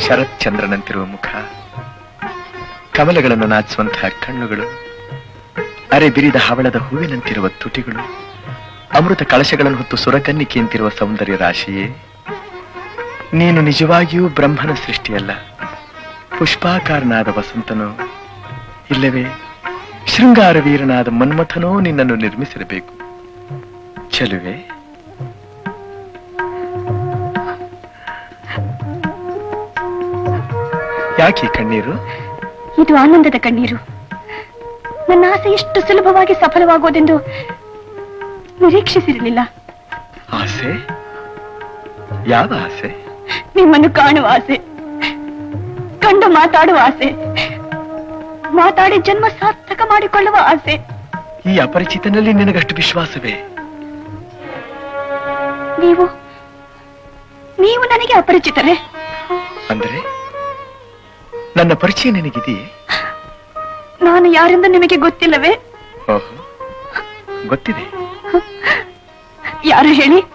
ಶರತ್ ಚಂದ್ರನಂತಿರುವ ಮುಖ, ಕಮಲಗಳನ್ನು ನಾಚುವಂತಹ ಕಣ್ಣುಗಳು, ಅರೆ ಬಿರಿದ ಹವಳದ ಹೂವಿನಂತಿರುವ ತುಟಿಗಳು, ಅಮೃತ ಕಳಶಗಳನ್ನು ಹೊತ್ತು ಸುರಕನ್ನಿಕೆಯಂತಿರುವ ಸೌಂದರ್ಯ ರಾಶಿಯೇ, ನೀನು ನಿಜವಾಗಿಯೂ ಬ್ರಹ್ಮನ ಸೃಷ್ಟಿಯಲ್ಲ, ಪುಷ್ಪಾಕಾರನಾದ ವಸಂತನೋ ಇಲ್ಲವೇ ಶೃಂಗಾರ ವೀರನಾದ ಮನ್ಮಥನೋ ನಿನ್ನನ್ನು ನಿರ್ಮಿಸಿರಬೇಕು. ಚೆಲುವೆ, ಯಾಕೆ ಕಣ್ಣೀರು? ಇದು ಆನಂದದ ಕಣ್ಣೀರು. ನನ್ನ ಆಸೆ ಎಷ್ಟು ಸುಲಭವಾಗಿ ಸಫಲವಾಗುವುದೆಂದು ನಿರೀಕ್ಷಿಸಿರಲಿಲ್ಲ. ಆಸೆ? ಯಾವ ಆಸೆ? ನಿಮ್ಮನ್ನು ಕಾಣುವ ಆಸೆ, ಕಂಡು ಮಾತಾಡುವ ಆಸೆ, ಮಾತಾಡಿ ಜನ್ಮ ಸಾರ್ಥಕ ಮಾಡಿಕೊಳ್ಳುವ ಆಸೆ. ಈ ಅಪರಿಚಿತನಲ್ಲಿ ನಿನಗಷ್ಟು ವಿಶ್ವಾಸವೇ? ನೀವು ನನಗೆ ಅಪರಿಚಿತರೇ? ಅಂದರೆ ನನ್ನ ಪರಿಚಯ ನಿನಗಿದೆಯೇ? ನಾನು ಯಾರೆಂದು ನಿಮಗೆ ಗೊತ್ತಿಲ್ಲವೇ? ಓಹೋ, ಗೊತ್ತಿದೆ. ಯಾರು ಹೇಳಿ?